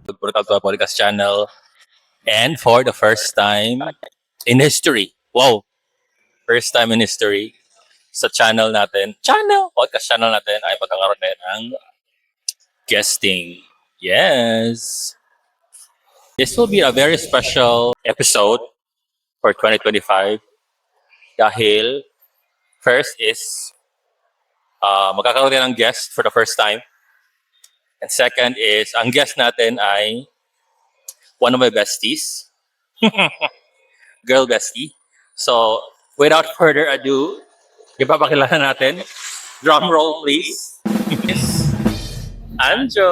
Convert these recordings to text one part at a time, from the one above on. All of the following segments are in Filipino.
Welcome to our podcast channel. And for the first time in history, wow, first time in history, sa podcast channel natin ay magkakaroon tayo ng guesting. Yes. This will be a very special episode for 2025 dahil first is magkakaroon tayo ng guest for the first time. And second is, ang guest natin ay one of my besties. Girl bestie. So, without further ado, ipapakilala natin. Drum roll, please. Miss Anjo!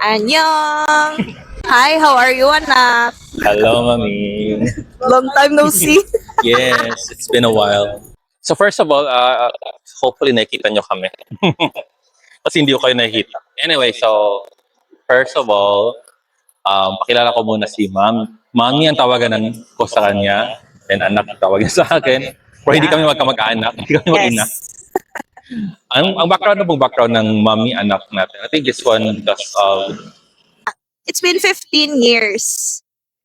Annyeong! Hi, how are you, anak? Hello, mami. Long time no see. Yes, it's been a while. So first of all, hopefully nakita nyo kami. Kasi hindi ko kayo nakikita. Anyway, so first of all, pakilala ko muna si Ma'am. Mami ang tawagan ko sa kanya. And anak ang tawag niya sa akin. Pero hindi kami magkamag-anak. Hindi kami mag-ina. Ang background ng mami anak natin. I think this one because of... It's been 15 years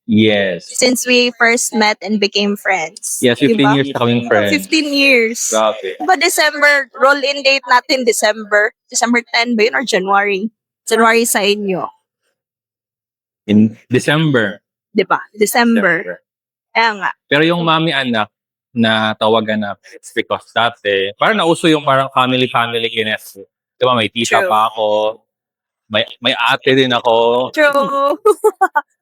Yes. since we first met and became friends. Yes, 15 Diba? years na kaming friends. 15 years. Grabe. Diba December, roll-in date natin December. December 10 ba yun or January? January sa inyo. In December. Diba? December. Kaya nga. Pero yung mami anak na tawagan na it's because dati, parang nauso yung parang family kines. Diba, may tita True. pa ako. May ate din ako. True.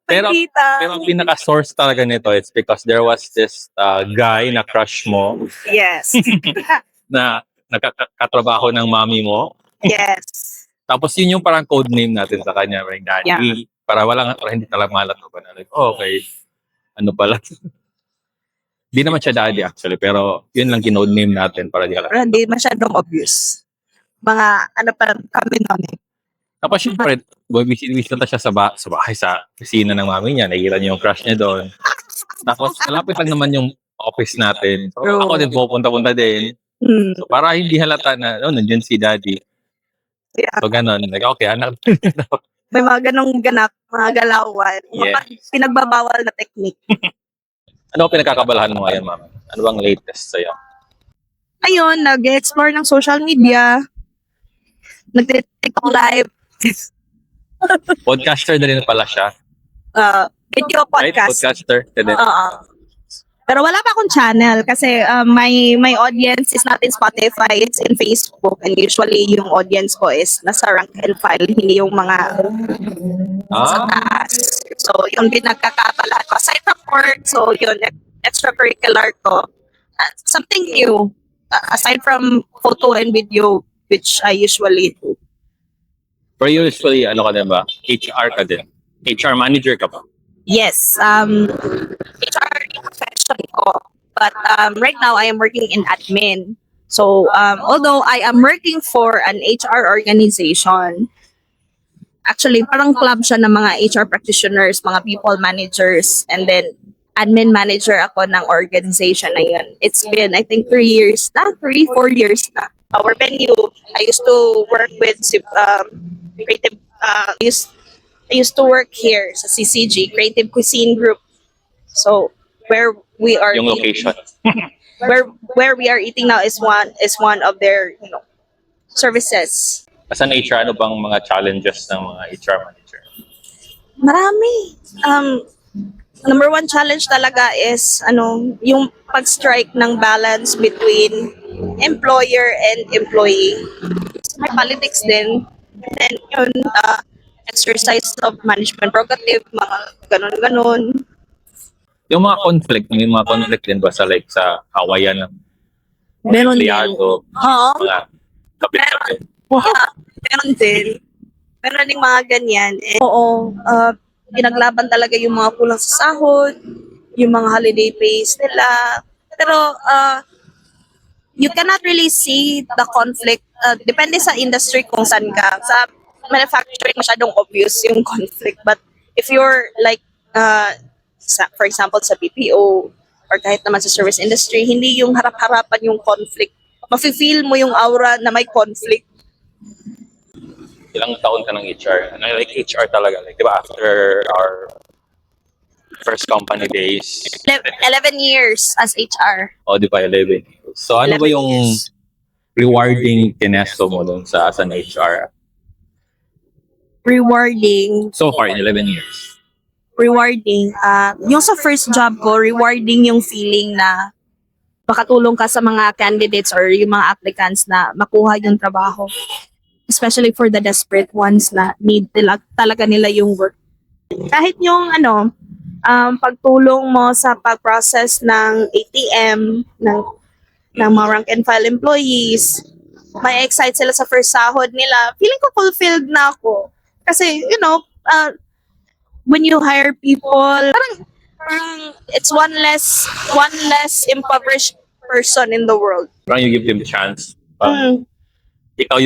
Pero Pagkita. ang pinaka-source talaga nito, it's because there was this guy na crush mo Yes. na nakakatrabaho ng mami mo. Yes. Tapos yun yung parang code name natin sa kanya, like daddy. Yeah. Para hindi talaga malato ba na like, okay, ano pala. Di naman siya daddy actually, pero yun lang kinode name natin para di Pero alam. hindi masyadong obvious. Mga ano pa kami namin. Tapos syempre, bisita siya sa bahay, sa kusina ng mami niya. Nakikita niya yung crush niya doon. Tapos malapit lang naman yung office natin. So True. ako din pupunta din. So para hindi halata na, nandiyan si daddy. Yeah. So ganun, like okay, anak. May mga ganong ganap, mga galawan, mga pinagbabawal na technique. Ano ang pinagkakabalahan mo ngayon, ma'am? Ano bang latest sa'yo? Ayun, nag-explore ng social media. Nag-TikTok live. Podcaster na rin pala siya. Video Right? podcast. Podcaster. Oo. Pero wala pa akong channel kasi my audience is not in Spotify, it's in Facebook. And usually yung audience ko is nasa rank and file, hindi yung mga sa taas. So yung pinagkakabala ko. Aside from work, so yun, extracurricular ko. Something new. Aside from photo and video, which I usually do. Pero usually, ano ka din ba? HR ka din. HR manager ka ba? Yes, HR yung profession ko. But right now, I am working in admin. So, although I am working for an HR organization, actually, parang club siya ng mga HR practitioners, mga people managers, and then admin manager ako ng organization na yun. It's been, I think, 4 years na. Our venue, I used to work with creative, I used to work here sa CCG, Creative Cuisine Group. So, where we are Yung location. where we are eating now is one of their, services. As an HR, ano bang mga challenges ng mga HR manager? Marami. Number one challenge talaga is yung pag-strike ng balance between employer and employee. May politics din. And then yun, exercise of management prerogative, mga ganun-ganun. Yung mga conflict, may mga conflict din ba sa like sa kawayan ng Meron din. empleyado, Oo. mga kapit-kapit? Yeah, meron din. Meron ding mga ganyan. Oo, pinaglaban talaga yung mga kulang sa sahod, yung mga holiday pays nila. Pero you cannot really see the conflict. Depende sa industry kung saan ka. Sa manufacturing, masyadong obvious yung conflict. But if you're like, for example, sa BPO, or kahit naman sa service industry, hindi yung harap-harapan yung conflict. Mafe-feel mo yung aura na may conflict. Ilang taon ka ng HR? Ano, like HR talaga. Like, di ba, after our first company days, 11 years as HR. o di ba, 11. So, ano ba 11 yung years. rewarding tinesto mo dun sa as an HR? Rewarding. So far, in 11 years. Rewarding. Yung sa first job ko, rewarding yung feeling na makatulong ka sa mga candidates or yung mga applicants na makuha yung trabaho. Especially for the desperate ones na need talaga nila yung work. Kahit yung pagtulong mo sa pag-process ng ATM, ng mga rank and file employees, may excite sila sa first sahod nila. Feeling ko fulfilled na ako. Kasi, when you hire people, parang it's one less impoverished person in the world. Parang you give them the chance. Mm. Ikaw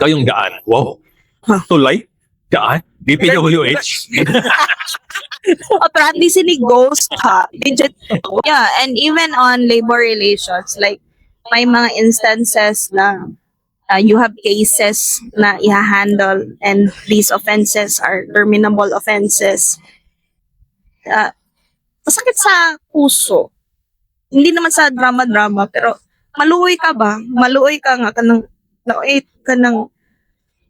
yung daan. Wow. Tulay? Daan? DPWH? Apparently, sini ghost ha. Digit. Yeah, and even on labor relations, like, may mga instances na you have cases na i-handle and these offenses are terminable offenses. Masakit sa puso. Hindi naman sa drama-drama, pero maluoy ka ba? Maluoy ka nga ka ng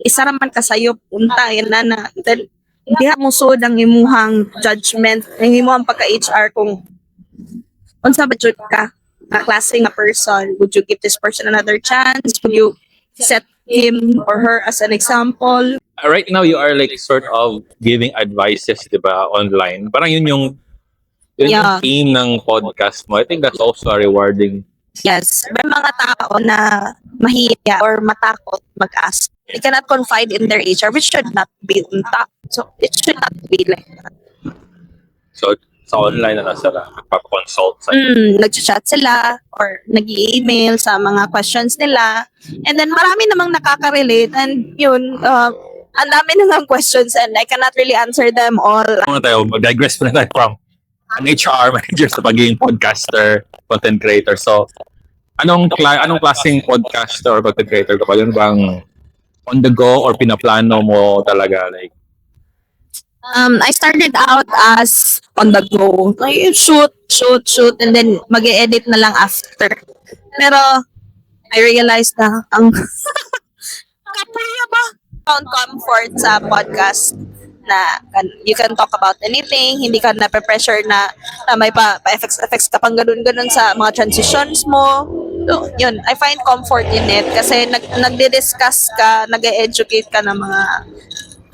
isa raman ka sayo, punta, yan na. Then, hindi mo sud ang imuhang judgment, ang imuhang pagka-HR kung unsa ba jud ka, na klase nga person. Would you give this person another chance? Would you set him or her as an example? Right now, you are like sort of giving advices, di ba, online. Parang yun yung Yeah. theme ng podcast mo. I think that's also a rewarding. Yes. May mga tao na mahiya or matakot mag-ask. They cannot confide in their HR, which should not be on top. So, it should not be like that. So, sa online na sila, magpapakonsult sa Nag-chat sila or nag-email sa mga questions nila. And then, marami namang nakaka-relate. And yun, ang dami na ng questions and I cannot really answer them all. Muna tayo, mag-digress muna tayo from an HR manager sa pagiging podcaster, content creator. So, anong klaseng podcaster or content creator ka pa? Yun bang on the go or pinaplano mo talaga? Like, I started out as on the go. Like, shoot, and then mag-edit na lang after. Pero, I realized na ang kapuya ba? Found comfort sa podcast na you can talk about anything, hindi ka na-pressure na may pa-effects ka pang ganun-ganun sa mga transitions mo. So, yun, I find comfort in it kasi nagdi-discuss ka, nag-educate ka ng mga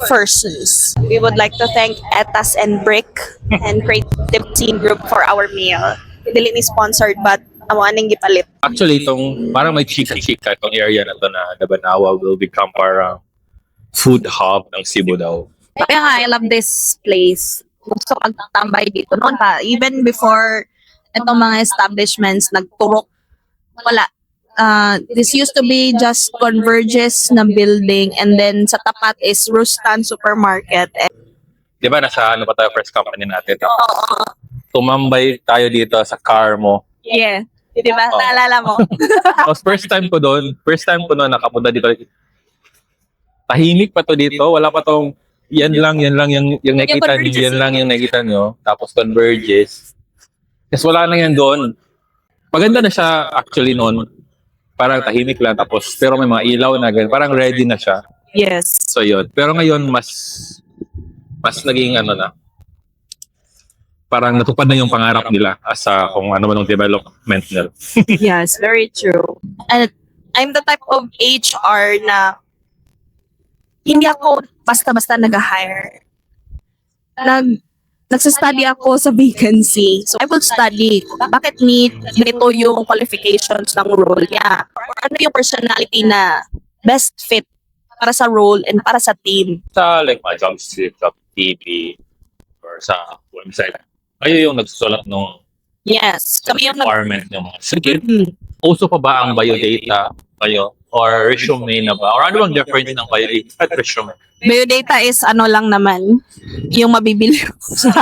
persons. We would like to thank Etas and Brick and Creative Scene Group for our meal. Dili ni sponsored but amo aning gipalit. actually, itong parang may chika-chika itong area na to na Dabanawa will become parang food hub ng Cebu daw. Kaya nga, I love this place. Gusto ko magtambay dito noon pa. Even before itong mga establishments nagturok, wala. This used to be just Converges na building and then sa tapat is Rustan Supermarket. Di ba nasa ano pa tayo first company natin? Tumambay tayo dito sa car mo. Yeah. Di ba? Oo. Naalala mo? Tapos first time ko doon nakapunta dito. Tahimik pa to dito, wala pa tong yan lang yung nakita niyo, yan lang yung nakita niyo. Tapos Converges. Kasi wala na yan doon. Maganda na siya actually noon. Parang tahimik lang tapos pero may mga ilaw na ganun. Parang ready na siya. Yes. So yun. Pero ngayon mas naging ano na. Parang natupad na yung pangarap nila as kung ano man yung development nila. Yes, very true. And I'm the type of HR na hindi ako basta-basta nag-hire. Nagsa-study ako sa vacancy. So, I will study bakit ganito yung qualifications ng role niya. Or ano yung personality na best fit para sa role and para sa team. Sa like mga job street, job TV, or sa website. Kayo yung nagsusulat ng Yes. Kami yung requirement ng mga. Sige, uso pa ba ang biodata kayo? Or resume na ba? Or ano bang difference ng biodata at resume? Biodata is ano lang naman, yung mabibili mo sa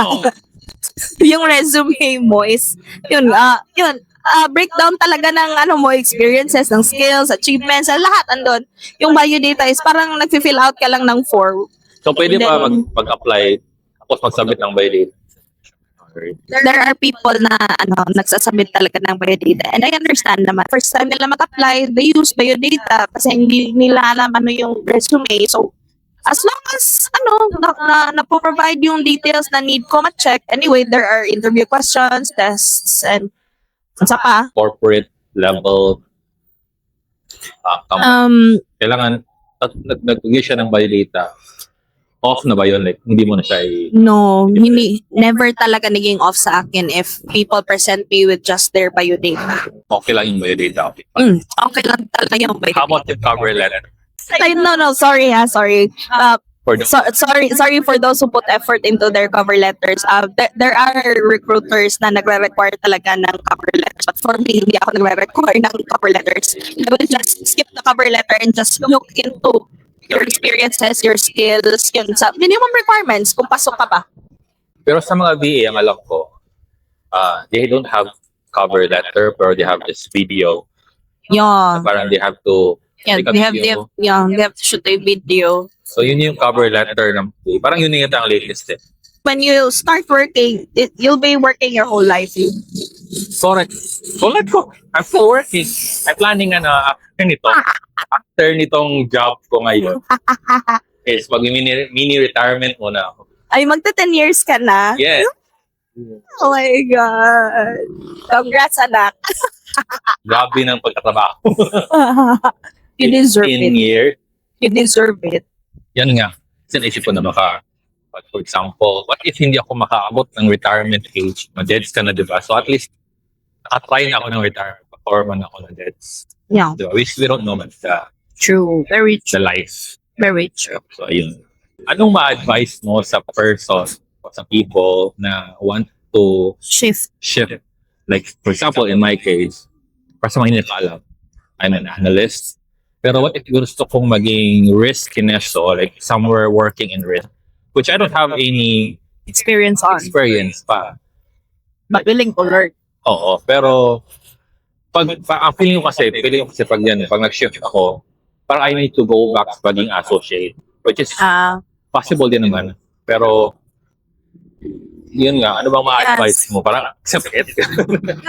yung resume mo is, yun, breakdown talaga ng ano mo, experiences, ng skills, achievements, lahat andun. Yung biodata is parang nag-fill out ka lang ng form. So, pwede And pa then- mag-apply tapos mag-submit ng biodata. There are people na nagsasubmit talaga ng biodata. And I understand naman. First time nila mag-apply, they use biodata kasi hindi nila alam ano yung resume. So, as long as na-provide yung details na need ko ma-check. Anyway, there are interview questions, tests, and sa pa. Corporate level kailangan nagbigay siya ng biodata. Off na ba yun? Like, hindi mo na siya No, hindi, never talaga naging off sa akin if people present me with just their biodata. okay lang yung biodata. Okay. Okay lang talaga yung How biodata. about the cover letter? No, sorry. For the, Sorry for those who put effort into their cover letters. There are recruiters na nagre-require talaga ng cover letters. But for me, hindi ako nagre-require ng cover letters. I will just skip the cover letter and just look into your experiences, your skills, yun sa minimum requirements kung pasok ka ba. pero sa mga VA, ang alam ko, they don't have cover letter, pero they have this video. Yeah. Parang they have to Yeah, take a they have video. they have to shoot a video. So, yun yung cover letter ng VA. Parang yun yung ang latest eh. When you start working, you'll be working your whole life. Correct. Tulad ko, I'm still working. I'm planning after nitong job ko ngayon, is mini retirement muna ako. Ay, magta 10 years ka na? Yes. Oh my God. Congrats, anak. Grabe ng pagkatrabaho. You deserve In it. year, You deserve it. yan nga. Sinaisip ko na but for example, what if hindi ako makaabot ng retirement age? Ma-deads ka na, di ba? So at least, nakatry na ako ng retirement before man ako na deads. Yeah. Diba? Which we don't know man True. Very the true. life. Very true. So ayun. Anong ma-advise mo sa person o sa people na want to Shift. shift? Like, for example, in my case, para sa mga hindi nakaalam, I'm an analyst. Pero what if gusto kong maging risk kineso, like somewhere working in risk, which I don't have any Experience on. experience pa. But willing to learn. Oo, pero ang feeling ko kasi pag yan, pag nag-shift ako, parang I need to go back sa paging associate, which is possible din naman. Pero, yun nga, ano bang ma-advise mo? Parang accept it.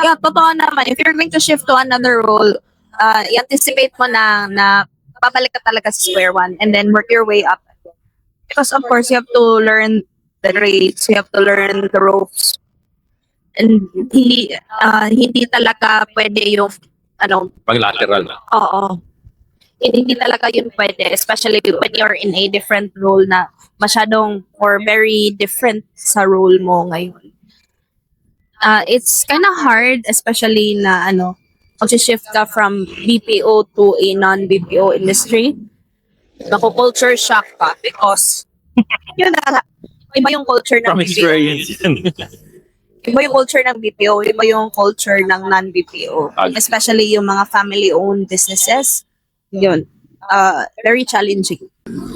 Yeah, totoo naman. If you're going to shift to another role, i-anticipate mo na babalik ka talaga sa square one and then work your way up. Because of course, you have to learn the rates, you have to learn the ropes. And hindi talaga pwede yung, Pag lateral na. oo. Hindi talaga yun pwede, especially when you're in a different role na masyadong or very different sa role mo ngayon. It's kind of hard, especially na mag-shift ka from BPO to a non-BPO industry. Culture shock ka because yun na, iba yung culture ng From BPO. experience. Iba yung culture ng BPO, iba yung culture ng non-BPO. Especially yung mga family-owned businesses. Yun. Very challenging.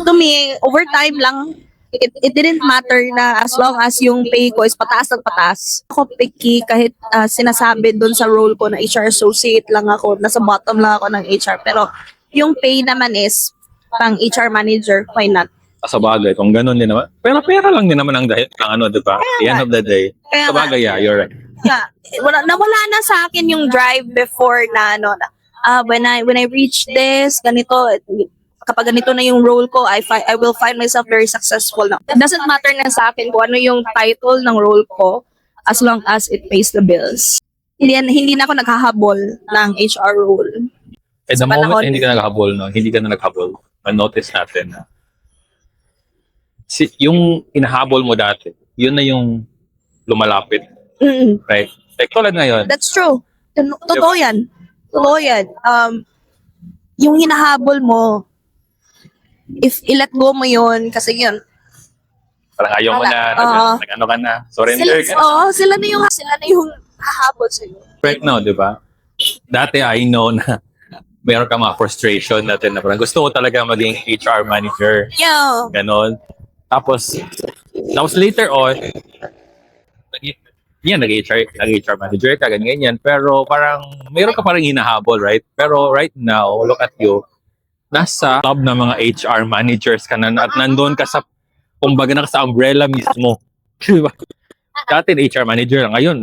To me, overtime lang, it didn't matter na as long as yung pay ko is pataas ng pataas. Ako picky kahit sinasabi doon sa role ko na HR associate lang ako, nasa bottom lang ako ng HR. Pero yung pay naman is pang HR manager, why not? Sa bagay, kung ganun din naman. Pero pera lang din naman ang dahil, di ba? At the end of the day. Kaya Sa bagay, yeah, you're right. nawala na sa akin yung drive before na when I reach this, ganito, kapag ganito na yung role ko, I will find myself very successful now. It doesn't matter na sa akin kung ano yung title ng role ko as long as it pays the bills. Hindi na ako naghahabol ng HR role. At the Sa panahon- moment, hindi ka naghabol, hindi ka na naghabol. Ma-notice natin na yung inahabol mo dati, yun na yung lumalapit. Mm, Right? Like, tulad ngayon, that's true. Totoo yan. Totoo yan. Yung hinahabol mo, if i-let go mo yun, kasi yun, parang ayaw mo na, Oo. nag-ano ka na, surrender ka na. sila na yung hahabol sa'yo. Right now, di ba? Dati, I know na meron ka mga frustration natin na parang gusto ko talaga maging HR manager. Yeah. Ganon. Tapos later on, yan, nag-HR manager ka, ganyan. Pero parang, mayroon ka parang hinahabol, right? Pero right now, look at you, nasa club ng mga HR managers ka na at nandun ka sa, kumbaga na sa umbrella mismo. Diba? Dati HR manager lang, ngayon,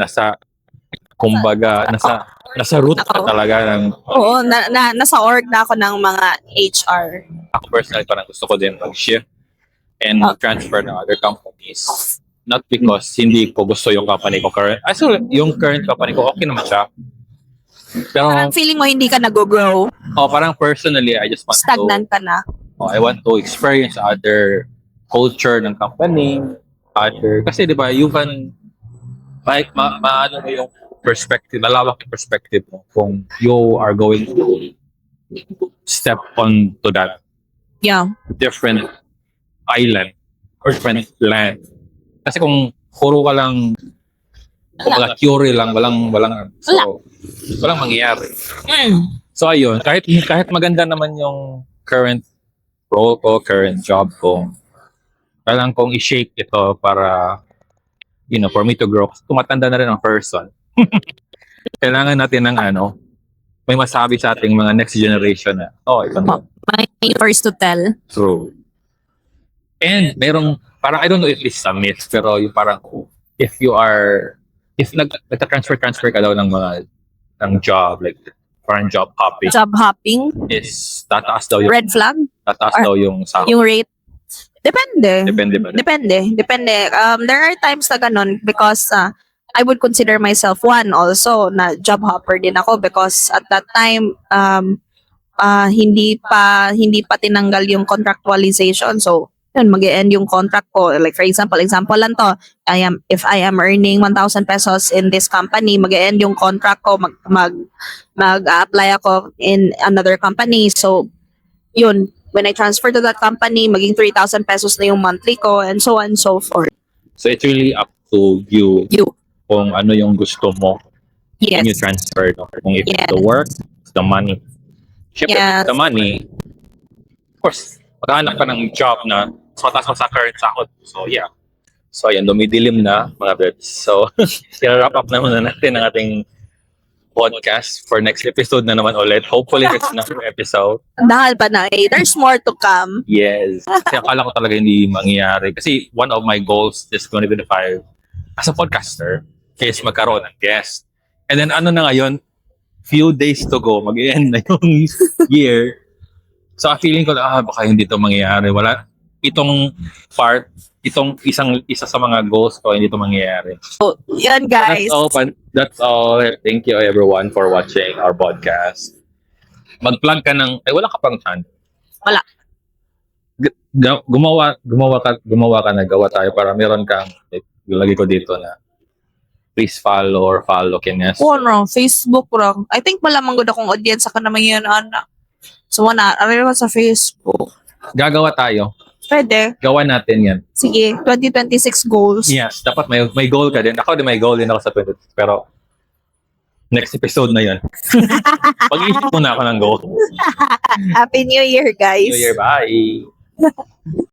kumbaga, nasa root ka talaga ng, Oo, nasa org na ako ng mga HR. ako personally, parang gusto ko din mag-shift and transfer ng other companies. Not because hindi ko gusto yung company ko current. So, yung current company ko, okay naman siya. Pero, Parang feeling mo hindi ka nag-grow, parang personally, I just want stagnant ka na. I want to experience other culture ng company, kasi di ba, you can, like, maano mo yung perspective, malawak yung perspective mo kung you are going to step on to that Yeah. different island or different land. Kasi kung puro ka lang, kumbaga theory lang, walang mangyayari. So ayun, kahit maganda naman yung current role ko, current job ko, kailangan kong i-shake ito para, for me to grow. Tumatanda na rin ang person. Kailangan natin ng may masabi sa ating mga next generation na, ito na. My first to tell. True. And merong, parang I don't know if this is a myth, pero yung parang, if nagka-transfer ka daw ng job, like parang job hopping, Job hopping, is tataas daw yung, red flag, sahod. yung rate. Depende. Depende ba? Depende. There are times na ganun because I would consider myself one also na job hopper din ako because at that time hindi pa tinanggal yung contractualization. So, yun, mag-e-end yung contract ko. Like for example lang to, if I am earning 1,000 pesos in this company, mag-e-end yung contract ko, mag-apply ako in another company. So, yun, when I transfer to that company, maging 3,000 pesos na yung monthly ko and so on and so forth. So it's really up to you kung ano yung gusto mo when you Yes. transfer. No? Kung if Yes. it's the work, it's the money. Siyempre, Yes. the money, of course, maghanap ka ng job na mas mataas pa sa current sahod. So yeah. So ayan, dumidilim na mga bets. So, i-wrap up naman na natin ang ating podcast for next episode na naman ulit. Hopefully, next na episode. Dahil pa na there's more to come. Yes. Kasi akala ko talaga hindi mangyayari. Kasi one of my goals is 2025 as a podcaster is magkaroon ng guest. And then ano na ngayon, few days to go, mag-end na yung year. So feeling ko na baka hindi to mangyayari. Wala. Itong isa sa mga goals ko, hindi to mangyayari. So, yan guys. That's all. Thank you everyone for watching our podcast. Mag-plug ka wala ka pang channel. Wala. Gumawa ka na, gawa tayo para meron kang, lagi ko dito na, please follow Kines. No, Facebook lang. I think malamang gud akong audience ka naman yun, ana. So, ano sa Facebook. Gagawa tayo. Pwede. Gawa natin yan. Sige, 2026 goals. Yes, dapat may goal ka din. Ako din may goal din ako sa 20. Pero, next episode na yun. Pag-iisip muna ako ng goal. Happy New Year, guys. New Year, bye!